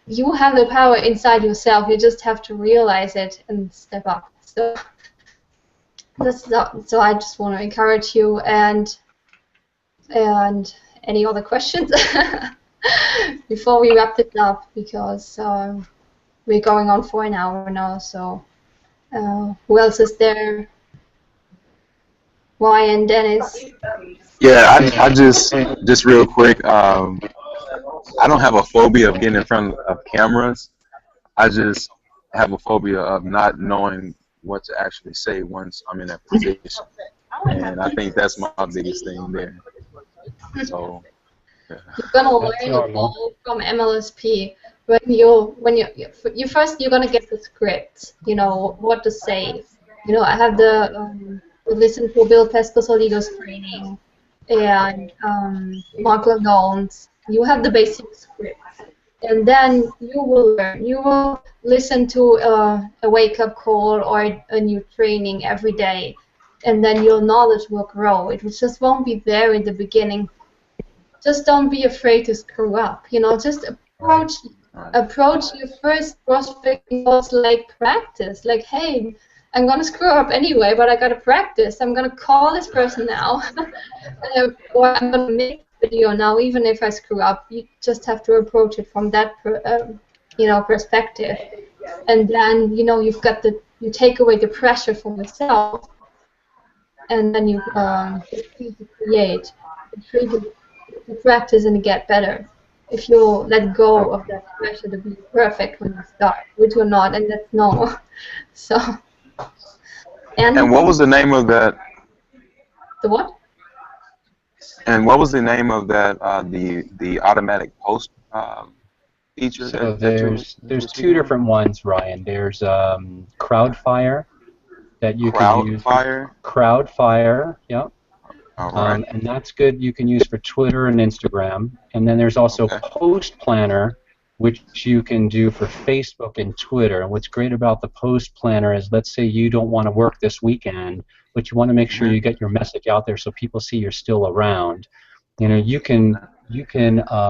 you have the power inside yourself. You just have to realize it and step up. So so I just want to encourage you. And any other questions before we wrap this up, because we're going on for an hour now. So who else is there? Ryan, Dennis. Yeah, I just real quick. I don't have a phobia of getting in front of cameras. I just have a phobia of not knowing what to actually say once I'm in that position, and I think that's my biggest thing there. So yeah. You're gonna learn it all from MLSP. When you first, you're gonna get the script. You know what to say. You know, I have the listen to Bill Pescosolido's training and Mark Lagone's. You have the basic script, and then you will learn. You will listen to a wake-up call or a new training every day, and then your knowledge will grow. It just won't be there in the beginning. Just don't be afraid to screw up. You know, just approach your first prospecting calls like practice. Like, hey, I'm gonna screw up anyway, but I gotta practice. I'm gonna call this person now, or I'm gonna make video now, even if I screw up. You just have to approach it from that perspective, and then you take away the pressure from yourself, and then you create, you practice and get better. If you let go of that pressure to be perfect when you start, which you're not, and that's normal. So, and what was the name of that? The what? And what was the name of that? The automatic post feature. So there's two different ones, Ryan. There's Crowdfire that you can use. Crowdfire. Crowdfire, yeah. All right. And that's good. You can use for Twitter and Instagram. And then there's also Okay. Post Planner, which you can do for Facebook and Twitter. And what's great about the Post Planner is, let's say you don't want to work this weekend, but you want to make sure you get your message out there so people see you're still around. You know, you can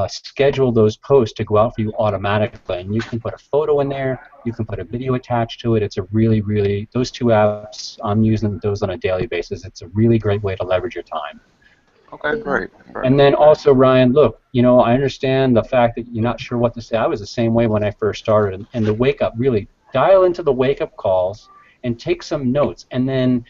schedule those posts to go out for you automatically, and you can put a photo in there. You can put a video attached to it. It's a really, those two apps, I'm using those on a daily basis. It's a really great way to leverage your time. Okay, great. And then also, Ryan, look, you know, I understand the fact that you're not sure what to say. I was the same way when I first started. And the wake up, really dial into the wake up calls and take some notes, and then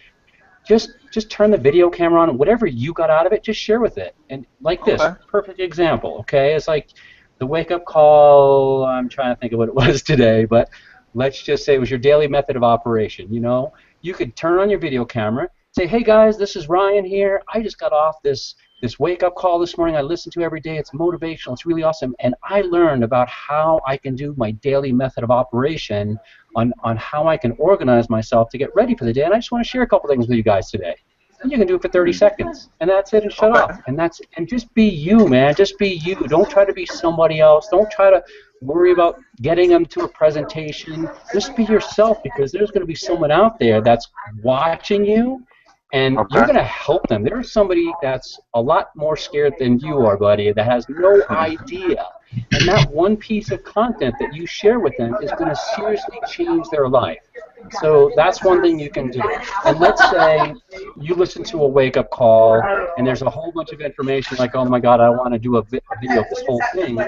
just turn the video camera on, and whatever you got out of it, just share with it. And like this, perfect example, okay? It's like the wake-up call, I'm trying to think of what it was today, but let's just say it was your daily method of operation, you know? You could turn on your video camera, say, hey guys, this is Ryan here. I just got off this wake-up call this morning I listen to every day. It's motivational. It's really awesome. And I learned about how I can do my daily method of operation on how I can organize myself to get ready for the day. And I just want to share a couple things with you guys today. And you can do it for 30 seconds. And that's it, and shut up. And just be you, man. Just be you. Don't try to be somebody else. Don't try to worry about getting them to a presentation. Just be yourself, because there's going to be someone out there that's watching you, and you're going to help them. There's somebody that's a lot more scared than you are, buddy, that has no idea. And that one piece of content that you share with them is going to seriously change their life. So that's one thing you can do. And let's say you listen to a wake-up call, and there's a whole bunch of information like, oh my God, I want to do a video of this whole thing.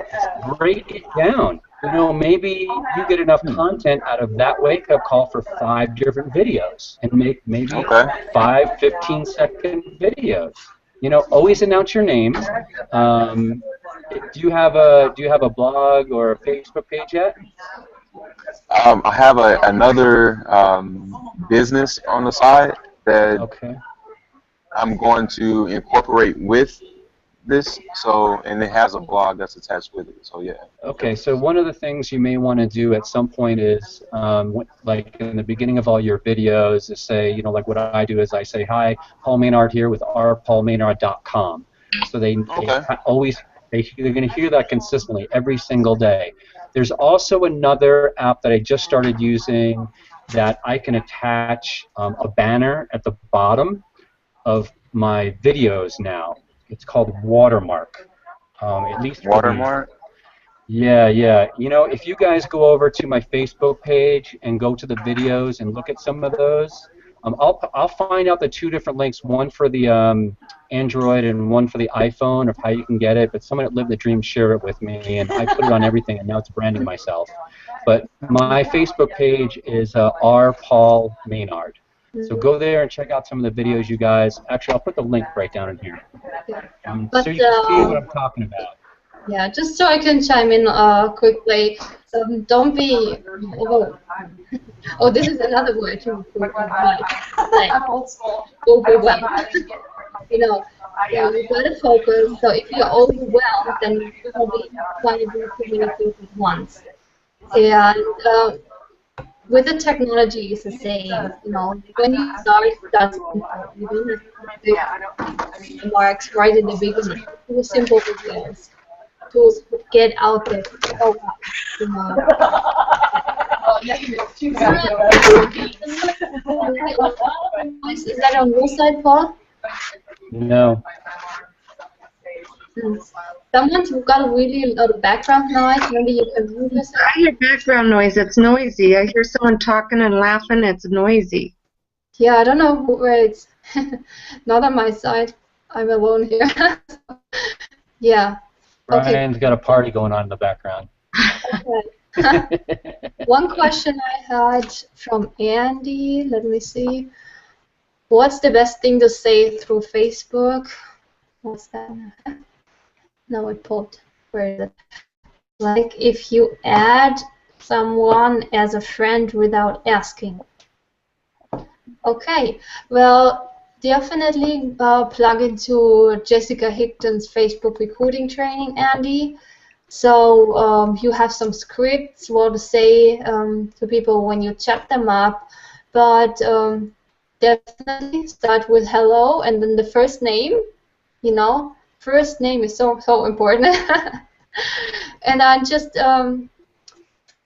Break it down. You know, maybe you get enough content out of that wake-up call for 5 different videos, and make maybe 5 15-second videos. You know, always announce your name. Do you have a blog or a Facebook page yet? I have another business on the side that I'm going to incorporate with this, and it has a blog that's attached with it, so yeah. Okay, so one of the things you may want to do at some point is, like in the beginning of all your videos, is say, you know, like what I do is I say, hi, Paul Maynard here with rpaulmaynard.com. So they're going to hear that consistently every single day. There's also another app that I just started using that I can attach a banner at the bottom of my videos now. It's called Watermark. At least Watermark? Yeah. You know, if you guys go over to my Facebook page and go to the videos and look at some of those, I'll find out the 2 different links, one for the Android and one for the iPhone, of how you can get it. But someone that lived the dream shared it with me, and I put it on everything, and now it's branding myself. But my Facebook page is R. Paul Maynard. So go there and check out some of the videos, you guys. Actually, I'll put the link right down in here, so you can see what I'm talking about. Yeah, just so I can chime in quickly. Don't be oh, this is another word too. Overwhelmed. You know, you gotta focus. So if you're overwhelmed, then you probably want to do too many things at once. And with the technology, it's the same. You know, when you start simple. You don't have to do marks right in the beginning. Do simple videos to get out there. Oh, you know. Is that on your side, Paul? No. Someone's got a really lot of background noise. Maybe you can move this. I hear background noise. It's noisy. I hear someone talking and laughing. It's noisy. Yeah, I don't know where it's. Not on my side. I'm alone here. Yeah. Okay. Ryan's got a party going on in the background. Okay. One question I had from Andy. Let me see. What's the best thing to say through Facebook? What's that? No, it popped. Where is it? Like if you add someone as a friend without asking. Okay. Well, definitely plug into Jessica Higdon's Facebook recruiting training, Andy. So you have some scripts what to say to people when you chat them up, but definitely start with hello and then the first name. You know, first name is so important. And I just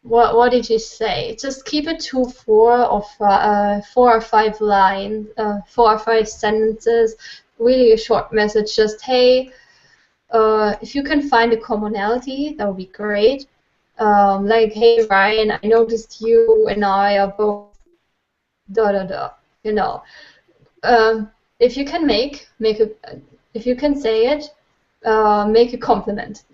what did you say? Just keep it to 4 or 5 lines, 4 or 5 sentences. Really a short message. Just hey, if you can find a commonality, that would be great. Like hey Ryan, I noticed you and I are both da da da. You know, if you can if you can say it, make a compliment.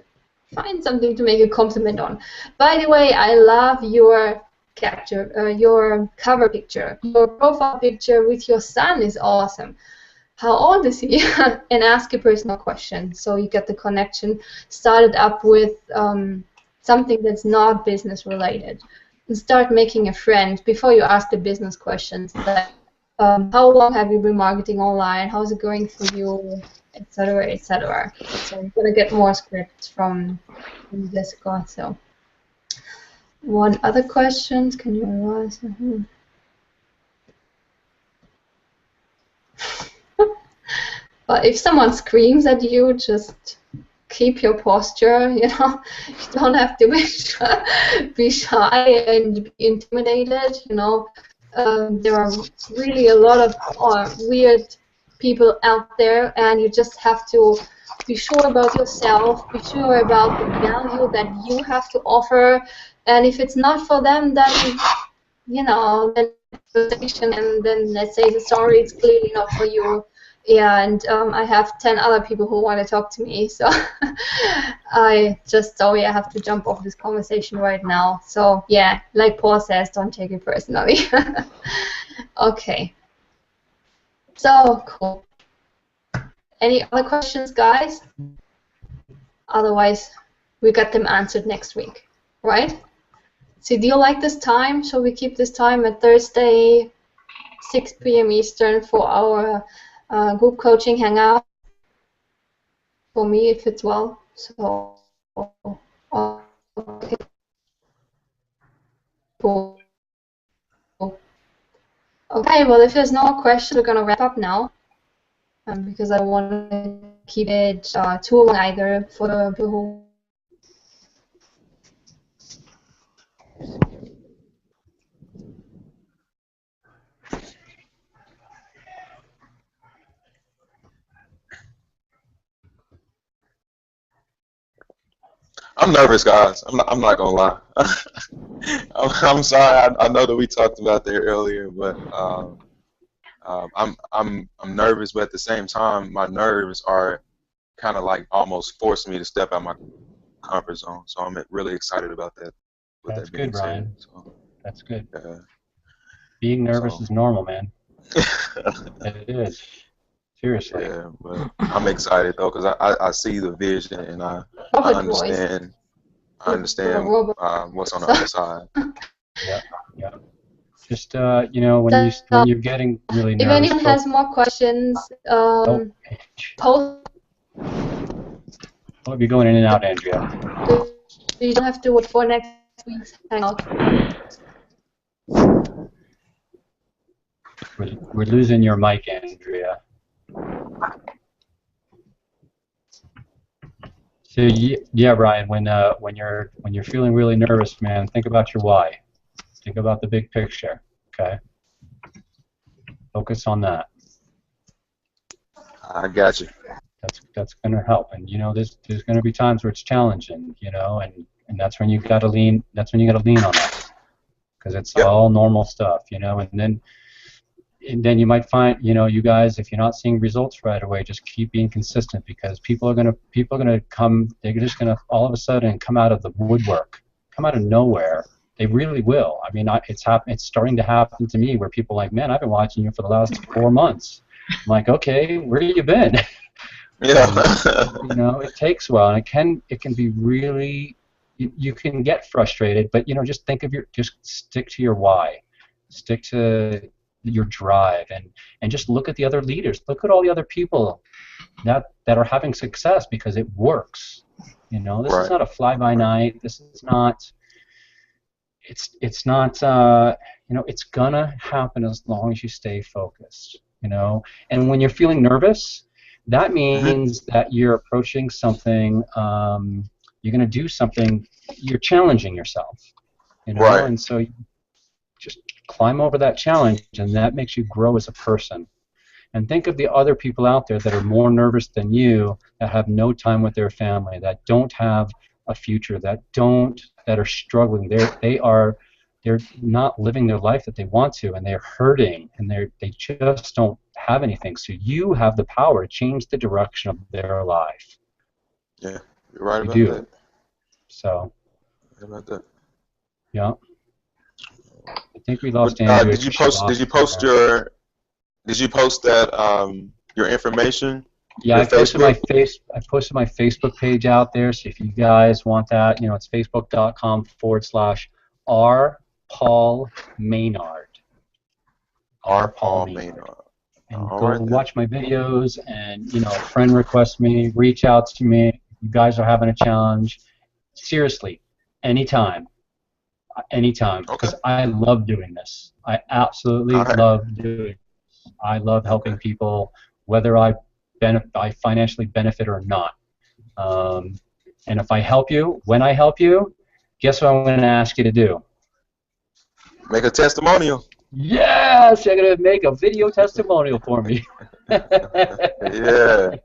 Find something to make a compliment on. By the way, I love your your cover picture. Your profile picture with your son is awesome. How old is he? And ask a personal question so you get the connection started up with something that's not business related. And start making a friend before you ask the business questions. Like, how long have you been marketing online? How's it going for you? Etc. etc. So I'm gonna get more scripts from Jessica. So one other question? Can you realize? But if someone screams at you, just keep your posture. You know, you don't have to be shy and be intimidated. You know, there are really a lot of weird people out there, and you just have to be sure about yourself, be sure about the value that you have to offer, and if it's not for them, then you know, then and then let's say the story it's clearly not for you. Yeah, and I have 10 other people who want to talk to me, so I have to jump off this conversation right now. So yeah, like Paul says, don't take it personally. Okay. So cool. Any other questions, guys? Otherwise, we got them answered next week, right? So do you like this time? Shall we keep this time at Thursday, 6 p.m. Eastern for our group coaching hangout? For me, it fits well. So, okay. Cool. Okay, well, if there's no more questions, we're going to wrap up now. Because I don't want to keep it too long either for the people who I'm nervous, guys. I'm not gonna lie. I'm sorry. I know that we talked about that earlier, but I'm nervous, but at the same time, my nerves are kind of like almost forcing me to step out my comfort zone. So I'm really excited about that. With That's that being good, said, Ryan. so, That's good. yeah. Being nervous So. is normal, man. It is. Seriously. Yeah, but I'm excited though because I see the vision and I Robert voice. understand what's on the other side. Yeah, yeah. Just you know, when you're getting really If nervous. anyone has more questions, post. Oh, you're going in and out, Andrea. You don't have to wait for next week's hangout. We're losing your mic, Andrea. So yeah, Brian, when you're feeling really nervous, man, think about your why. Think about the big picture. Okay. Focus on that. I got you. That's going to help. And you know, there's going to be times where it's challenging, you know, and that's when you got to lean. That's when you got to lean on that, because it's all normal stuff, you know. And then you might find, you know, you guys, if you're not seeing results right away, just keep being consistent, because people are gonna come. They're just gonna all of a sudden come out of the woodwork, come out of nowhere. They really will. I mean, it's starting to happen to me where people are like, man, I've been watching you for the last 4 months. I'm like, okay, where have you been? Yeah. You know, it takes a while, and it can be really. You can get frustrated, but you know, just stick to your why, stick to your drive, and just look at the other leaders. Look at all the other people that are having success because it works. You know, this is not a fly-by-night. This is not. It's not. it's gonna happen as long as you stay focused. And when you're feeling nervous, that means that you're approaching something. You're gonna do something. You're challenging yourself. Right. And so you just climb over that challenge, and that makes you grow as a person. And think of the other people out there that are more nervous than you, that have no time with their family, that don't have a future, that are struggling. They're not living their life that they want to, and they're hurting, and they just don't have anything. So you have the power to change the direction of their life. Yeah, you're right You about do. that. So. Right about that. Yeah. I think we lost Andrea. Did you post that your information? Yeah, your I posted Facebook? I posted my Facebook page out there. So if you guys want that, it's facebook.com/R Paul Maynard. R Paul Maynard. And All go right, watch my videos, and friend request me, reach out to me. If you guys are having a challenge, seriously, anytime, because I love doing this. I absolutely love doing this. I love helping people, whether I financially benefit or not. And if I help you, when I help you, guess what I'm going to ask you to do? Make a testimonial. Yes, you're going to make a video testimonial for me. Yeah.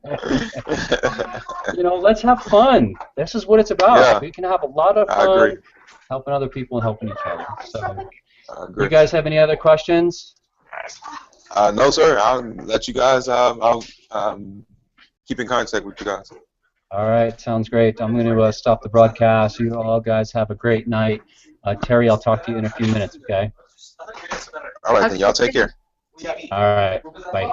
Let's have fun. This is what it's about. Yeah. We can have a lot of I fun agree. helping other people and helping each other. So, I agree. you guys have any other questions? No, sir. I'll let you guys. I'll keep in contact with you guys. All right, sounds great. I'm going to stop the broadcast. You all guys have a great night. Terry, I'll talk to you in a few minutes, okay? All right, then. Y'all take care. All right, bye.